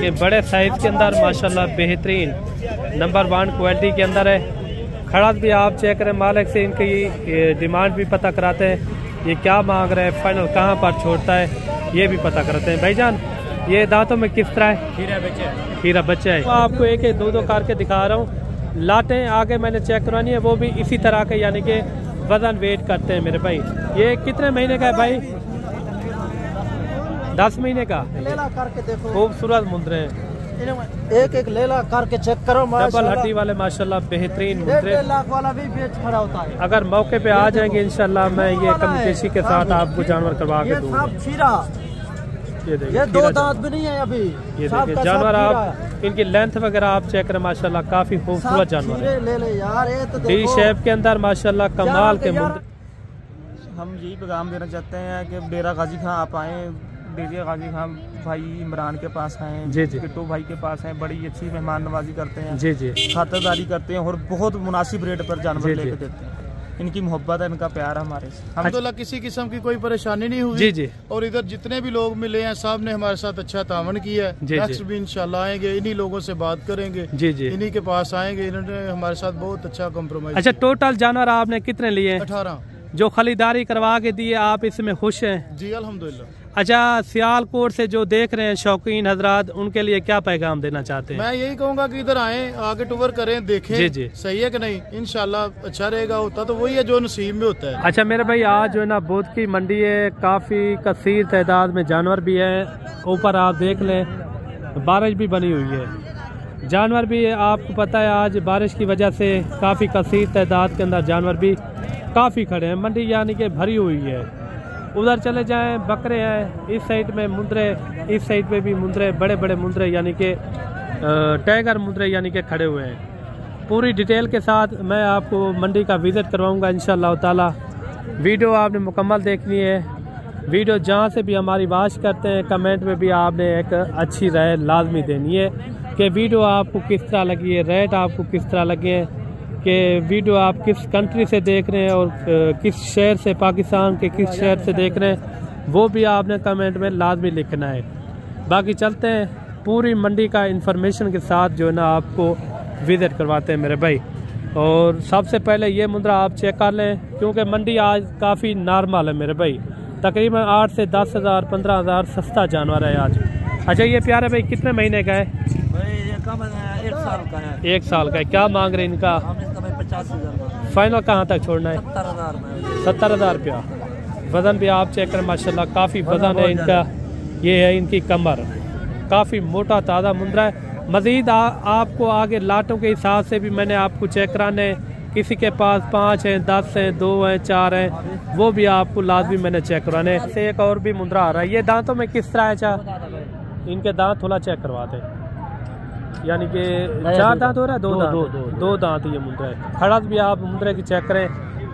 देखिए बड़े साइज के अंदर माशाल्लाह बेहतरीन नंबर 1 क्वालिटी के अंदर है। खड़ास भी आप चेक करें, मालिक से इनकी डिमांड भी पता कराते हैं, ये क्या मांग रहे हैं, फाइनल कहाँ पर छोड़ता है ये भी पता करते हैं। भाईजान ये दांतों में किस तरह है? हीरा बच्चा है। आपको एक एक दो करके दिखा रहा हूँ। लाटें आगे मैंने चेक करवानी है, वो भी इसी तरह के, यानी कि वजन वेट करते हैं मेरे भाई। ये कितने महीने का है भाई? 10 महीने का। लेला करके देखो, खूबसूरत मुंदरे हैं, एक एक लेला करके चेक करो। डबल हड्डी वाले माशाल्लाह बेहतरीन मुंदरे। 1.5 लाख वाला भी बेच खड़ा होता है। अगर मौके पे आ जाएंगे इंशाल्लाह मैं ये कमी के साथ आपको जानवर करवा के दूंगा। ये 2 दांत भी नहीं है अभी। ये देखिए जानवर, आप इनकी लेंथ वगैरह आप चेक करें, माशाल्लाह काफी खूबसूरत जानवर है। ले ले यार, ये तो डी शेप के अंदर माशाल्लाह कमाल के मुंदरे। हम यही पैगाम देना चाहते हैं कि डेरा गाजी खां आप आए, डेरा गाजी खां भाई इमरान के पास आए जी जी, किट्टू भाई के पास हैं, बड़ी अच्छी मेहमान नवाजी करते हैं जी जी, खातिरदारी करते हैं और बहुत मुनासिब रेट पर जानवर लेके देते हैं। इनकी मोहब्बत है, इनका प्यार हमारे से। अल्हम्दुलिल्लाह किसी किस्म की कोई परेशानी नहीं हुई। जी जी। और इधर जितने भी लोग मिले हैं सब ने हमारे साथ अच्छा तावन किया है। नेक्स्ट भी इंशाल्लाह आएंगे, इन्हीं लोगों से बात करेंगे, जी जी, इन्हीं के पास आएंगे। इन्होंने हमारे साथ बहुत अच्छा कॉम्प्रोमाइज। अच्छा, टोटल जानवर आपने कितने लिए? 18। जो खरीदारी करवा के दिए आप इसमें खुश हैं? जी अल्हम्दुलिल्लाह। अच्छा, सियालकोट से जो देख रहे हैं शौकीन हजरात, उनके लिए क्या पैगाम देना चाहते हैं? मैं यही कहूँगा कि इधर आए, आगे टूर करें, देखें जी जी, सही है कि नहीं। इंशाल्लाह अच्छा रहेगा। होता तो वही है जो नसीब में होता है। अच्छा मेरे भाई, आज जो है ना बुध की मंडी है, काफ़ी कसीर तादाद में जानवर भी है। ऊपर आप देख लें बारिश भी बनी हुई है, जानवर भी है। आपको पता है आज बारिश की वजह से काफ़ी कसीर तादाद के अंदर जानवर भी काफ़ी खड़े हैं। मंडी यानी कि भरी हुई है। उधर चले जाएं, बकरे हैं, इस साइड में मुंदरे, इस साइड पे भी मुंदरे, बड़े बड़े मुंदरे यानी कि टाइगर मुंदरे यानी कि खड़े हुए हैं। पूरी डिटेल के साथ मैं आपको मंडी का विज़िट करवाऊंगा इंशाअल्लाह ताला। वीडियो आपने मुकम्मल देखनी है। वीडियो जहाँ से भी हमारी वॉच करते हैं, कमेंट में भी आपने एक अच्छी राय लाजमी देनी है कि वीडियो आपको किस तरह लगी है, रेट आपको किस तरह लगे हैं, कि वीडियो आप किस कंट्री से देख रहे हैं और किस शहर से, पाकिस्तान के किस शहर से देख रहे हैं, वो भी आपने कमेंट में लाजमी लिखना है। बाकी चलते हैं पूरी मंडी का इंफॉर्मेशन के साथ जो है ना आपको विज़िट करवाते हैं मेरे भाई। और सबसे पहले ये मुंदरा आप चेक कर लें, क्योंकि मंडी आज काफ़ी नॉर्मल है मेरे भाई। तकरीबन 8 से 10 हज़ार 15 हज़ार सस्ता जानवर है आज। अच्छा ये प्यारे भाई कितने महीने का है? भाई ये कम है, 1 साल का है। 1 साल का है। क्या मांग रहे हैं इनका? 50,000। फाइनल कहाँ तक छोड़ना है? 70,000 में। 70,000 रुपया। वज़न भी आप चेक करें, माशाल्लाह काफ़ी वज़न है इनका। ये है इनकी कमर, काफ़ी मोटा ताज़ा मुंदरा है। मज़ीद आपको आगे लाटों के हिसाब से भी मैंने आपको चेक कराने, किसी के पास 5 हैं, 10 हैं, 2 हैं, 4 हैं, वो भी आपको लाजमी मैंने चेक करवाने। से एक और भी मुंदरा आ रहा है। ये दांतों में किस तरह है? चाह इनके दांत थोड़ा चेक करवाते हैं, यानी कि 4 दांत हो रहा है, 2 दांत, 2 दांत ये मुंदरा है। खड़ास भी आप मुंदरे की चेक करें,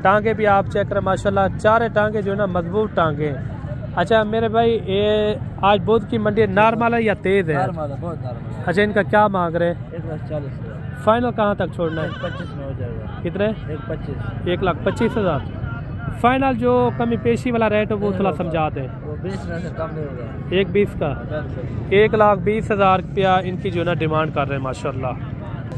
टांगे भी आप चेक करें, माशाल्लाह 4 टांगे जो है ना मजबूत टांगे हैं। अच्छा मेरे भाई, ये आज बुध की मंडी नॉर्मल है या तेज़ है? नॉर्मल है, बहुत नॉर्मल है। अच्छा इनका क्या मांग रहे हैं? 1,40,000। फाइनल कहाँ तक छोड़ना है? 25 में हो जाएगा। कितने? 1,25,000। 1,25,000 फाइनल। जो कमी पेशी वाला रेट है वो थोड़ा समझा दें। वो 20 में से कम नहीं होगा। 1,20,000 का 1,20,000 रुपया इनकी जो है ना डिमांड कर रहे हैं माशाल्लाह।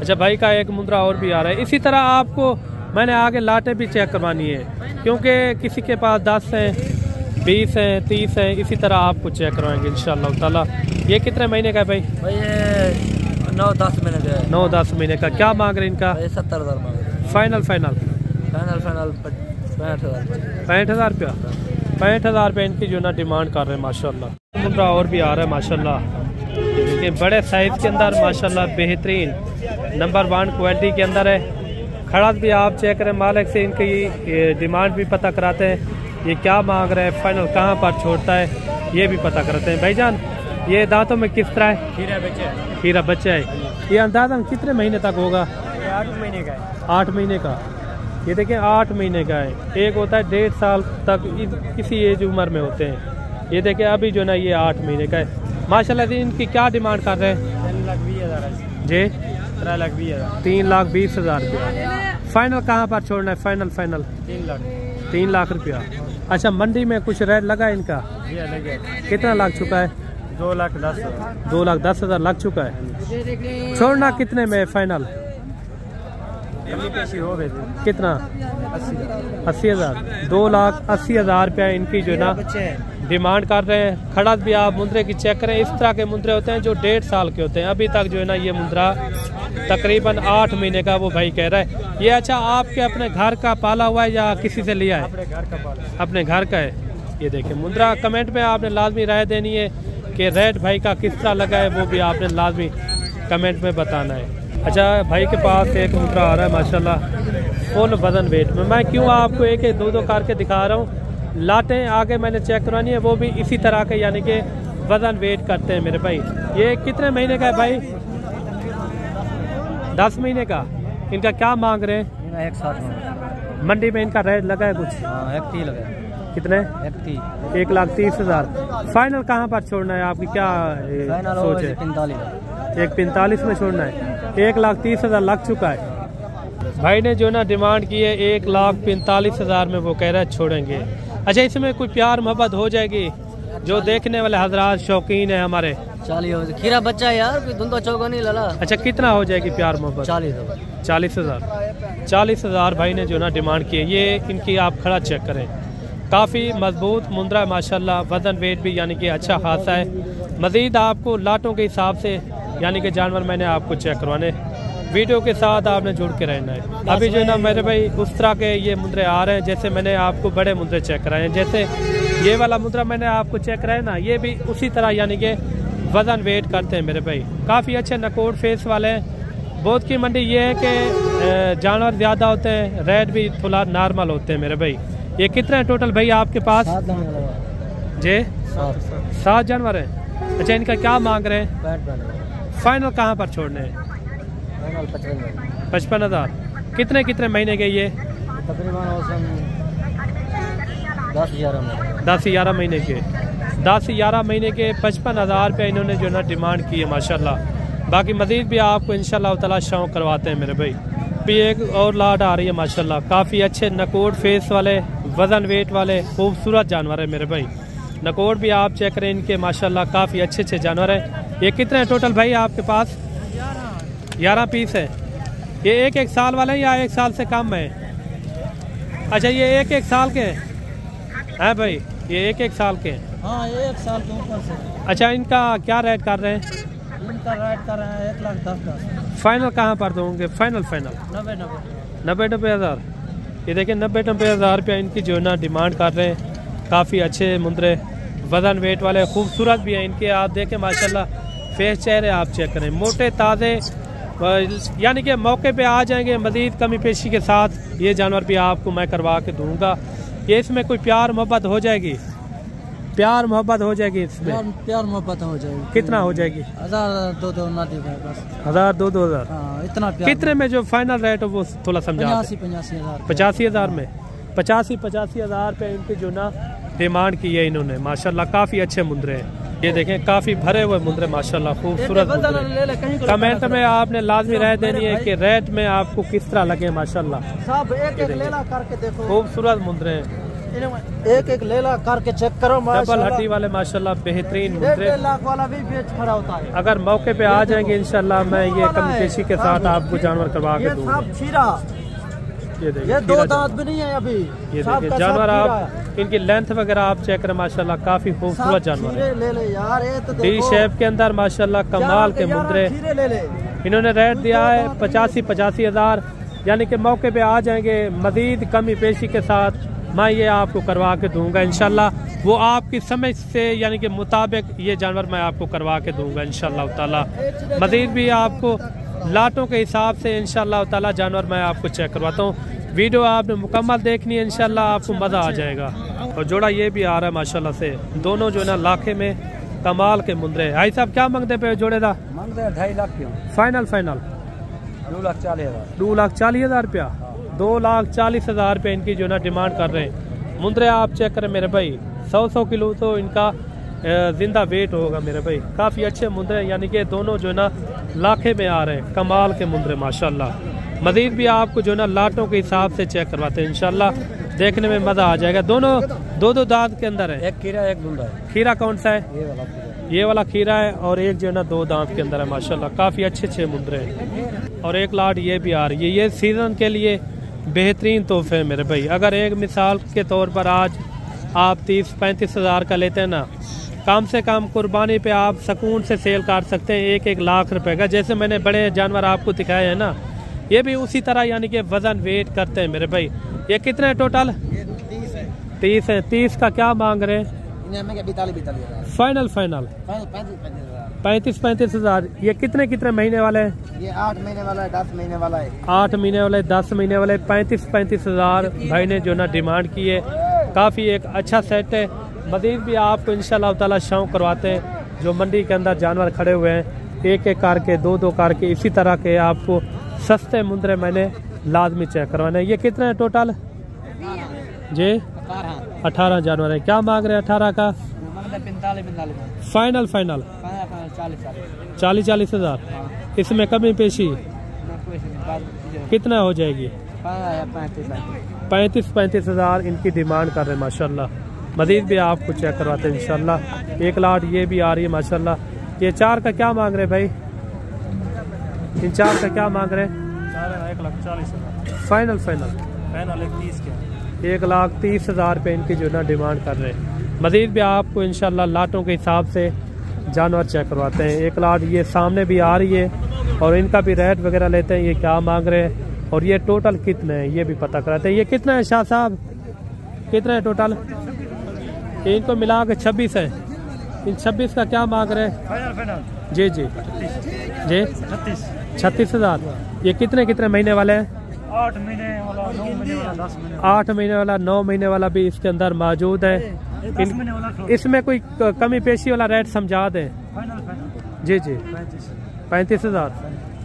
अच्छा भाई का एक मुंदरा और भी आ रहा है। इसी तरह आपको मैंने आगे लाटें भी चेक करवानी है, क्योंकि किसी के पास 10 हैं, 20 हैं, 30 हैं, इसी तरह आपको चेक करवाएंगे इंशाअल्लाह ताला। ये कितने महीने का है भाई? भाई ये 9-10 महीने का है। 9-10 महीने का। क्या मांग रहे हैं इनका? 70,000 मांग रहे हैं। फाइनल 65,000 रुपया। 65,000 रुपये इनकी जो ना डिमांड कर रहे हैं माशाल्लाह। मुंडा और भी आ रहा है माशाल्लाह, देखिए बड़े साइज के अंदर माशाल्लाह बेहतरीन नंबर 1 क्वालिटी के अंदर है। खड़ास भी आप चेक करें, मालिक से इनकी डिमांड भी पता कराते हैं, ये क्या मांग रहे हैं, फाइनल कहाँ पर छोड़ता है ये भी पता करते हैं। भाईजान ये दांतों में किस तरह है? हीरा बच्चा है। ये अंदाज़ा कितने महीने तक होगा? 8 महीने का है। 8 महीने का। ये देखिए 8 महीने का है। एक होता है 1.5 साल तक किसी एज उम्र में होते हैं। ये देखिए अभी जो ना ये 8 महीने का है माशाल्लाह। इनकी क्या डिमांड कर रहे हैं? 3,20,000 जी 3,20,000। 3,20,000 रुपया। फाइनल कहाँ पर छोड़ना है? फाइनल 3 लाख रुपया। अच्छा मंडी में कुछ रेट लगा इनका? कितना लग चुका है? 2,10,000। 2,10,000 लग चुका है। छोड़ना कितने में फाइनल? हो गए कितना? 80,000। 2,80,000 रुपया इनकी जो है ना डिमांड कर रहे हैं। खड़ा भी आप मुंद्रे की चेक करें, इस तरह के मुंद्रे होते हैं जो 1.5 साल के होते हैं। अभी तक जो है ना ये मुंद्रा तकरीबन 8 महीने का वो भाई कह रहा है। ये अच्छा आपके अपने घर का पाला हुआ है या किसी से लिया है? अपने घर का पाला। अपने घर का है। ये देखिए मुंद्रा, कमेंट में आपने लाजमी राय देनी है कि रेड भाई का किस तरह लगा है, वो भी आपने लाजमी कमेंट में बताना है। अच्छा भाई के पास एक मुंद्रा आ रहा है माशाल्लाह फुल वजन वेट में। मैं क्यों आपको एक एक दो करके दिखा रहा हूँ, लाटें आगे मैंने चेक करवानी है, वो भी इसी तरह के यानी कि वजन वेट करते हैं मेरे भाई। ये कितने महीने का है भाई? 10 महीने का। इनका क्या मांग रहे हैं? 1,60,000 मंडी में इनका रेट लगा है कुछ? 1,30,000 लगा। कितने? 1,30,000। फाइनल कहाँ पर छोड़ना है आपकी, क्या सोच है? 1,45,000 में छोड़ना है। 1,30,000 लग चुका है। भाई ने जो ना डिमांड की है 1,45,000 में, वो कह रहा है छोड़ेंगे। अच्छा इसमें कोई प्यार मोहब्बत हो जाएगी? जो देखने वाले हजरात शौकीन है हमारे, 40 खीरा बच्चा यार, धुंधा चौका नहीं लला। अच्छा कितना हो जाएगी प्यार मोहब्बत? 40,000। 40,000 भाई ने जो ना डिमांड की है। ये इनकी आप खड़ा चेक करें, काफ़ी मजबूत मुंद्रा है माशाल्लाह। वजन वेट भी यानी कि अच्छा खासा है। मज़ीद आपको लाटों के हिसाब से यानी कि जानवर मैंने आपको चेक करवाने, वीडियो के साथ आपने जुड़ के रहना है। अभी जो है ना मेरे भाई उस तरह के ये मुंद्रे आ रहे हैं जैसे मैंने आपको बड़े मुंद्रे चेक कराए हैं। जैसे ये वाला मुंद्रा मैंने आपको चेक कराया ना, ये भी उसी तरह यानी कि वजन वेट करते हैं मेरे भाई। काफ़ी अच्छे नकोड़ फेस वाले हैं। बहुत की मंडी ये है कि जानवर ज़्यादा होते हैं, रेट भी थोड़ा नॉर्मल होते हैं मेरे भाई। ये कितने हैं टोटल भाई आपके पास? जी 7 जानवर हैं। अच्छा इनका क्या मांग रहे हैं? फाइनल कहाँ पर छोड़ने हैं? 55,000। कितने महीने के ये? तकरीबन 10-11 महीने के। 10-11 महीने के 55,000 रुपये इन्होंने जो ना डिमांड की है माशाल्लाह। बाकी मज़ीद भी आपको इंशाल्लाह ताला शौक करवाते हैं मेरे भाई। भी एक और लाट आ रही है माशाल्लाह, काफ़ी अच्छे नकोड़ फेस वाले वजन वेट वाले खूबसूरत जानवर है मेरे भाई। नकोड़ भी आप चेक करें इनके माशाल्लाह, काफ़ी अच्छे जानवर हैं। ये कितने हैं टोटल भाई आपके पास? 11 पीस है। ये एक साल वाले या 1 साल से कम है? अच्छा ये एक साल के हैं भाई, ये एक साल के हैं। हाँ 1 साल के ऊपर से। अच्छा इनका क्या रेट कर रहे हैं? इनका रेट कर रहे हैं 1,10,000। फाइनल कहाँ पर दोगे? फाइनल 90,000। ये देखिए 90,000 रुपया इनकी जो है ना डिमांड कर रहे हैं। काफ़ी अच्छे मुंद्रे वजन वेट वाले खूबसूरत भी हैं इनके। आप देखें माशाल्लाह फेस चेहरे आप चेक करें, मोटे ताज़े यानी कि मौके पे आ जाएंगे। मज़ीद कमी पेशी के साथ ये जानवर भी आपको मैं करवा के दूंगा। ये इसमें कोई प्यार मोहब्बत हो जाएगी? प्यार मोहब्बत हो जाएगी इसमें? प्यार मोहब्बत हो जाएगी। कितना हो जाएगी? 1,000-2,000 ना दे बस। 1,000-2,000 इतना प्यार। कितने में जो फाइनल रेट हो वो थोड़ा समझा? 85,000 में। 85,000 रुपये इनकी जो ना डिमांड की है इन्होंने माशाल्लाह। काफ़ी अच्छे मुंद्रे हैं। ये देखें काफ़ी भरे हुए मुंद्रे माशाल्लाह, खूबसूरत मुंद्रे। कमेंट में आपने लाजमी राय देनी है कि रेट में आपको किस तरह लगे माशाल्लाह। सब एक लेला करके देखो, खूबसूरत मुंद्रे हैं। एक लेला करके चेक करो। डबल हड्डी वाले माशाल्लाह बेहतरीन मुंद्रे। 1.5 लाख वाला भी बेच खड़ा होता है। अगर मौके पे आ जाएंगे इंशाल्लाह मैं ये कमी पेशी के साथ आपको जानवर करवा के दूंगा। ये 2 दांत भी नहीं है अभी। ये देखिए जानवर आप इनकी लेंथ वगैरह आप चेक करें माशाल्लाह, काफी खूबसूरत जानवर है। ले ले यार, ये तो डी शेप के अंदर माशाल्लाह कमाल के मुंद्रे। इन्होंने रेट दिया है 85,000 यानी कि मौके पे आ जाएंगे। मजीद कमी पेशी के साथ मैं ये आपको करवा के दूंगा इंशाल्लाह। वो आपकी समझ से यानी कि मुताबिक ये जानवर मैं आपको करवा के दूंगा इंशाल्लाह ताला। मजीद भी आपको लाटों के हिसाब से इंशाल्लाह ताला जानवर मैं आपको चेक करवाता हूँ। वीडियो आपने मुकम्मल देखनी है इंशाल्लाह, आपको मज़ा आ जाएगा। और जोड़ा ये भी आ रहा है माशाल्लाह से, दोनों जो है ना लाखे में कमाल के मुंद्रे। भाई साहब क्या मांगते पे जोड़े दा? मांगते हैं 2.5 लाख क्यों? फाइनल 2,40,000 रुपया। 2,40,000 रुपये इनकी जो ना डिमांड कर रहे हैं। मुंद्रे आप चेक करें मेरे भाई, 100 किलो तो इनका जिंदा वेट होगा मेरे भाई। काफ़ी अच्छे मुंद्रे यानी कि दोनों जो ना लाखे में आ रहे हैं, कमाल के मुंद्रे माशाल्लाह। मजीद भी आपको जो ना लाटों के हिसाब से चेक करवाते हैं इंशाल्लाह, देखने में मज़ा आ जाएगा। दोनों 2 दांत के अंदर है। एक खीरा एक गुंडा है। खीरा कौन सा है? ये वाला खीरा है और एक जो है ना 2 दांत के अंदर है माशाल्लाह, काफ़ी अच्छे मुंदरे हैं। और एक लाट ये भी आ रही है। ये सीज़न के लिए बेहतरीन तोहफे हैं मेरे भाई। अगर एक मिसाल के तौर पर आज आप 30-35 हज़ार का लेते हैं ना, कम से कम कुर्बानी पे आप सुकून से सेल कर सकते हैं 1-1 लाख रुपए का। जैसे मैंने बड़े जानवर आपको दिखाए हैं ना, ये भी उसी तरह यानी कि वज़न वेट करते हैं मेरे भाई। ये कितने हैं टोटल? 30 है। 30 का क्या मांग रहे हैं? फाइनल 35 हज़ार। ये कितने महीने वाले हैं? ये 8 महीने वाला है, 10 महीने वाला है। 8 महीने वाले, 10 महीने वाले। 35 हज़ार भाई ने जो ना डिमांड की है। काफ़ी एक अच्छा सेट है। मज़ीद भी आपको इंशाल्लाह ताला शौक करवाते हैं। जो मंडी के अंदर जानवर खड़े हुए हैं 1-1 करके, 2-2 करके, इसी तरह के आपको सस्ते मुंदरे मैंने लाजमी चेक करवाने। ये कितने हैं टोटल जी? 18 जानवर है। क्या मांग रहे हैं 18 का? 45 फाइनल 40 हज़ार। इसमें कमी पेशी कितना हो जाएगी? 35 हज़ार इनकी डिमांड कर रहे हैं माशाल्लाह। मज़ीद भी आपको चेक करवाते हैं इंशाल्लाह। एक लाट ये भी आ रही है माशाल्लाह। ये 4 का क्या मांग रहे हैं भाई? इन 4 का क्या मांग रहे हैं? 1,40,000 फाइनल 1,30,000 हज़ार पे इनकी जो ना डिमांड कर रहे हैं। मज़ीद भी आपको इंशाल्लाह लाटों के हिसाब से जानवर चेक करवाते हैं। एक लाट ये सामने भी आ रही है और इनका भी रेट वगैरह लेते हैं, ये क्या मांग रहे हैं और ये टोटल कितने हैं ये भी पता कराते हैं। ये कितना है शाह साहब? कितना है टोटल? इनको मिला के 26 है। इन 26 का क्या मांग रहे हैं? जी 36 हज़ार। ये कितने महीने वाले हैं? 8 महीने वाला, 9 महीने वाला, 10 महीने 8 महीने वाला, 9 महीने वाला भी इसके अंदर मौजूद है। इसमें कोई कमी पेशी वाला रेट समझा दें। जी 35 हज़ार।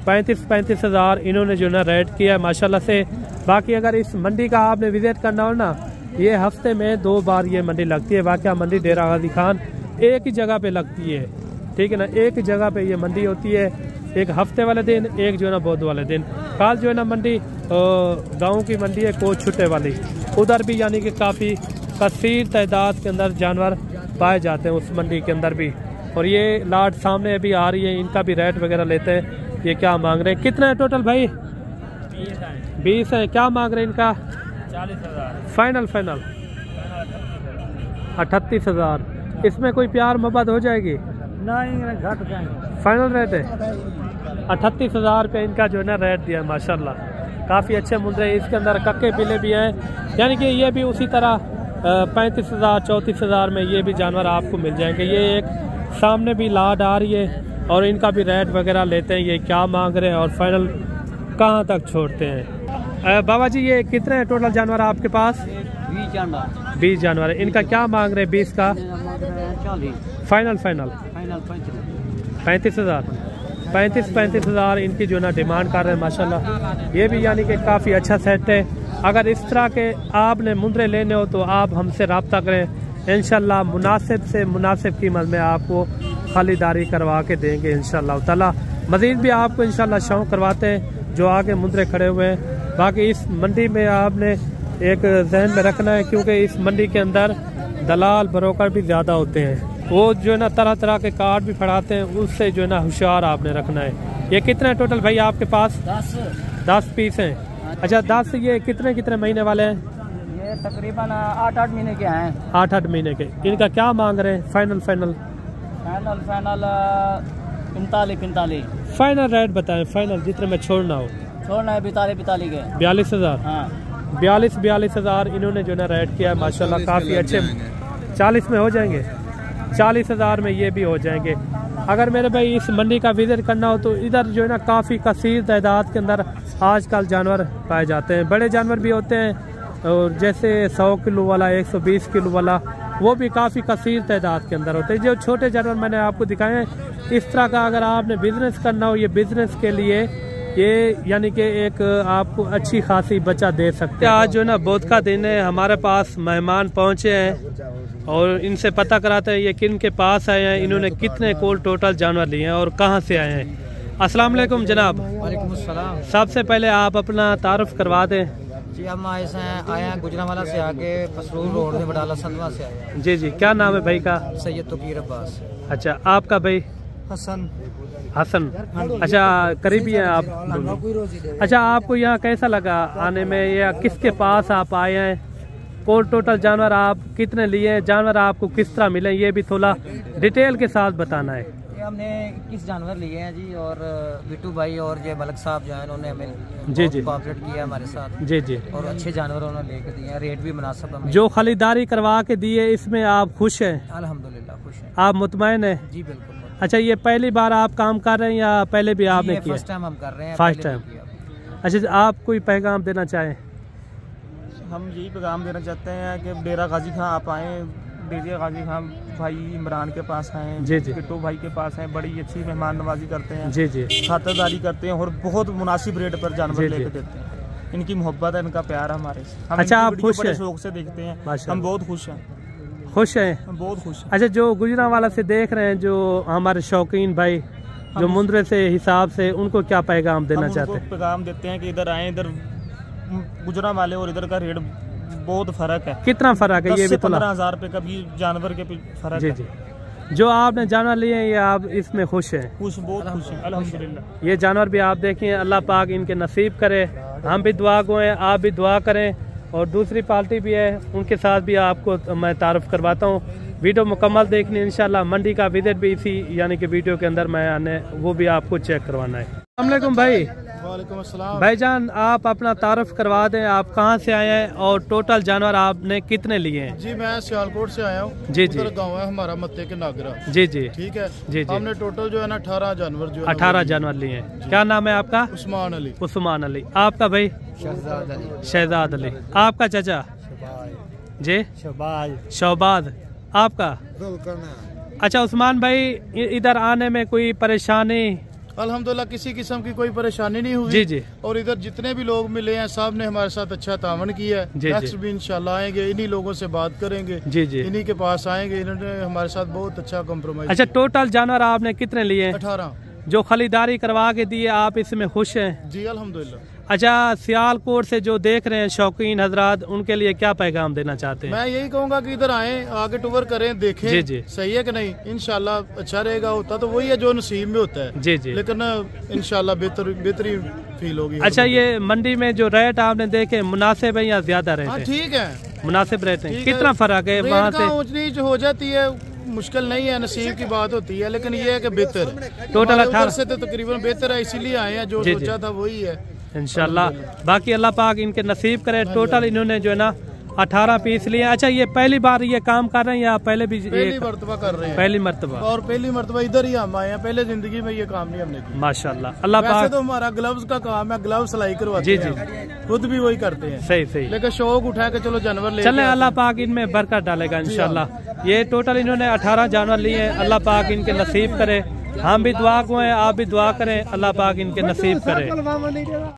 35 हज़ार इन्होंने जो ना रेट किया है माशाल्लाह से। बाकी अगर इस मंडी का आपने विजिट करना हो ना, ये हफ्ते में 2 बार ये मंडी लगती है। वाक़या मंडी डेरा गाजी खान एक ही जगह पे लगती है, ठीक है ना। एक ही जगह पे ये मंडी होती है, एक हफ्ते वाले दिन, एक जो है ना बुध वाले दिन। कल जो है ना मंडी गाँव की मंडी है कोच छुट्टे वाली, उधर भी यानी कि काफ़ी कसीर तादाद के अंदर जानवर पाए जाते हैं उस मंडी के अंदर भी। और ये लाट सामने अभी आ रही है, इनका भी रेट वगैरह लेते हैं। ये क्या मांग रहे हैं? कितना है टोटल भाई? 20 है। क्या मांग रहे हैं इनका? 40 हज़ार। फाइनल 38 हज़ार। इसमें कोई प्यार मोहब्बत हो जाएगी? नहीं, घट जाएंगे। फाइनल रेट है 38 हज़ार पे इनका जो है ना रेट दिया माशाल्लाह। काफ़ी अच्छे मुंदरे, इसके अंदर कक्के पीले भी हैं, यानी कि ये भी उसी तरह 35 हज़ार 34 हज़ार में ये भी जानवर आपको मिल जाएंगे। ये एक सामने भी लाट आ रही है और इनका भी रेट वगैरह लेते हैं। ये क्या मांग रहे हैं और फाइनल कहाँ तक छोड़ते हैं? बाबा जी ये कितने हैं टोटल जानवर आपके पास? 20 जानवर है। इनका क्या मांग रहे हैं 20 का? फाइनल 35 हज़ार। 35 हज़ार इनकी जो ना डिमांड कर रहे हैं माशाल्लाह। ये भी यानी कि काफ़ी अच्छा सेट है। अगर इस तरह के आपने मुंदरे लेने हो तो आप हमसे रब्ता करें, इंशाल्लाह मुनासिब से मुनासिब कीमत में आपको खालीदारी करवा के देंगे इंशाल्लाह ताला। मज़ीद भी आपको इंशाल्लाह शौक करवाते हैं जो आगे मुंदरे खड़े हुए हैं। बाकी इस मंडी में आपने एक जहन में रखना है, क्योंकि इस मंडी के अंदर दलाल ब्रोकर भी ज़्यादा होते हैं, वो जो है ना तरह तरह के कार्ड भी फड़ाते हैं, उससे जो है ना होशियार आपने रखना है। ये कितने टोटल भाई आपके पास? 10 पीस हैं। अच्छा 10। ये कितने महीने वाले हैं? ये तकरीबन 8-8 महीने के हैं। 8-8 महीने के। इनका क्या मांग रहे हैं? फाइनल 45 फाइनल रेट बताएं, फाइनल जितने में छोड़ना हो। छोड़ना है 42 के। 42 हज़ार। हाँ। 42 हज़ार इन्होंने जो ना रेट किया है माशाल्लाह। काफ़ी अच्छे 40 में हो जाएंगे। 40 हज़ार में ये भी हो जाएंगे। अगर मेरे भाई इस मंडी का विजिट करना हो तो इधर जो है ना काफ़ी कसीर तादाद के अंदर आजकल जानवर पाए जाते हैं। बड़े जानवर भी होते हैं और जैसे 100 किलो वाला, 120 किलो वाला, वो भी काफ़ी कसीर तादाद के अंदर होते हैं। जो छोटे जानवर मैंने आपको दिखाए हैं, इस तरह का अगर आपने बिजनेस करना हो, ये बिजनेस के लिए ये यानी कि एक आपको अच्छी खासी बचा दे सकते हैं। आज जो है ना बुध का दिन है, हमारे पास मेहमान पहुंचे हैं और इनसे पता कराते हैं ये किन के पास आए हैं, इन्होंने कितने कोल टोटल जानवर लिए हैं और कहां से आए हैं। अस्सलाम वालेकुम जनाब। वालेकुम अस्सलाम। सबसे पहले आप अपना तारुफ करवा दें। जी हम आए हैं गुजरांवाला से आके पसरूर रोड में बडाला संधवा से आए हैं। जी जी, क्या नाम है भाई का? सैयद तोकीर अब्बास। अच्छा, आपका भाई? हसन। हसन। अच्छा, करीबी हैं आप? अच्छा, आपको यहाँ कैसा लगा आने में, या किसके पास आप आए हैं? और टोटल जानवर आप कितने लिए, जानवर आपको किस तरह मिले, ये भी थोड़ा डिटेल के साथ बताना है। हमने 21 जानवर लिए हैं जी, और बिट्टू भाई और ये मलक साहब जो है उन्होंने हमें जी जी कोऑपरेट किया हमारे साथ। जी जी, और अच्छे जानवर उन्होंने लेके दिए हैं, रेट भी मुनासिब हमें। जो खरीदारी करवा के दिए इसमें आप खुश हैं? अल्हम्दुलिल्लाह खुश हैं। आप मुतमईन हैं? जी बिल्कुल। अच्छा, ये पहली बार आप काम कर रहे हैं या पहले भी आपने किया? फर्स्ट टाइम हम कर रहे हैं। First time. अच्छा, आप कोई पैगाम देना चाहें? हम यही पैगाम देना चाहते हैं कि डेरा गाजी खां आप आएँ, डेरा गाजी खां भाई इमरान के पास आए, जी जी, किट्टू भाई के पास हैं, बड़ी अच्छी मेहमान नवाजी करते हैं, जी जी, खातिरदारी करते हैं और बहुत मुनासिब रेट पर जानवर लेके देते हैं। इनकी मोहब्बत है, इनका प्यार है हमारे से। हम अच्छा, आप खुश हैं? शौक से देखते हैं, हम बहुत खुश हैं। खुश हैं? हम बहुत खुश हैं। अच्छा, जो गुजरांवाला से देख रहे हैं, जो हमारे शौकीन भाई जो मुंद्रे से हिसाब से, उनको क्या पैगाम देना चाहते हैं? पैगाम देते हैं कि इधर आए, इधर गुजरांवाले और इधर का रेट बहुत फर्क है। कितना फर्क है? ये भी 15,000 रुपए का भी जानवर के फर्क है। जी, जो आपने जानवर लिए हैं, ये आप इसमें खुश हैं? खुश, बहुत खुश हैं अल्हम्दुलिल्लाह। ये जानवर भी आप देखें, अल्लाह पाक इनके नसीब करे, हम भी दुआ गो हैं, आप भी दुआ करें। और दूसरी पार्टी भी है, उनके साथ भी आपको मैं तारुफ करवाता हूँ। वीडियो मुकम्मल देखनी इंशाल्लाह। मंडी का विजिट भी इसी यानी कि वीडियो के अंदर मैं आने, वो भी आपको चेक करवाना है। अस्सलाम वालेकुम भाई। वालेकुम अस्सलाम। भाईजान, आप अपना तारुफ करवा दें, आप कहाँ से आए हैं और टोटल जानवर आपने कितने लिए हैं? जी, मैं सियालकोट से आया हूँ। जी जी, गाँव है हमारा मत्ते के नागरा। जी जी, ठीक है। जी जी, हमने टोटल जो है ना 18 जानवर 18 जानवर लिए हैं। क्या नाम है आपका? उस्मान अली। उस्मान अली। आपका भाई? शहजाद अली। शहजाद अली। आपका चाचा? जी, शहबाज। आपका? अच्छा उस्मान भाई, इधर आने में कोई परेशानी? अल्हम्दुलिल्लाह किसी किस्म की कोई परेशानी नहीं हुई। जी जी, और इधर जितने भी लोग मिले हैं सब ने हमारे साथ अच्छा तावन किया है। नेक्स्ट भी इंशाल्लाह आएंगे, इन्हीं लोगों से बात करेंगे। जी जी, इन्हीं के पास आएंगे, इन्होंने हमारे साथ बहुत अच्छा कॉम्प्रोमाइज। अच्छा, टोटल जानवर आपने कितने लिए? 18। जो खरीदारी करवा के दिए, आप इसमें खुश हैं? जी अल्हम्दुलिल्लाह। अच्छा, सियालकोट से जो देख रहे हैं शौकीन हजरात, उनके लिए क्या पैगाम देना चाहते हैं? मैं यही कहूँगा कि इधर आए, आगे टूर करें, देखें। जी जी, सही है कि नहीं? इंशाल्लाह अच्छा रहेगा। होता तो वही है जो नसीब में होता है। जी जी, लेकिन इंशाल्लाह बेहतरी फील होगी। अच्छा, ये मंडी में जो रेट आपने देखे मुनासिब है या ज्यादा रेट है? ठीक है, मुनासिब रेट है। कितना फर्क है वहाँ से? ऊंच नीच हो जाती है, मुश्किल नहीं है, नसीब की बात होती है, लेकिन ये है कि बेहतर टोटल 18 से तो तकरीबन बेहतर है, इसीलिए आए हैं। जो सोचा था वही है इंशाल्लाह। बाकी अल्लाह पाक इनके नसीब करे। टोटल इन्होंने जो है ना 18 पीस लिए। अच्छा, ये पहली बार ये काम कर रहे हैं या पहले भी? पहली मर्तबा कर रहे हैं। पहली मर्तबा। और पहली मर्तबा इधर ही हम आए हैं, पहले जिंदगी में ये काम नहीं हमने किया। माशाल्लाह, अल्लाह पाक। वैसे तो हमारा ग्लव्स का काम है, ग्लव सिलाई करवाते हैं। जी जी, खुद भी वही करते हैं। सही सही, लेकिन शौक उठा के चलो जानवर ले चले, अल्लाह पाक इनमें बरकत डालेगा इंशाल्लाह। ये टोटल इन्होंने 18 जानवर लिए हैं। अल्लाह पाक इनके नसीब करे, हम भी दुआ को हैं, आप भी दुआ करें, अल्लाह पाक इनके नसीब करे।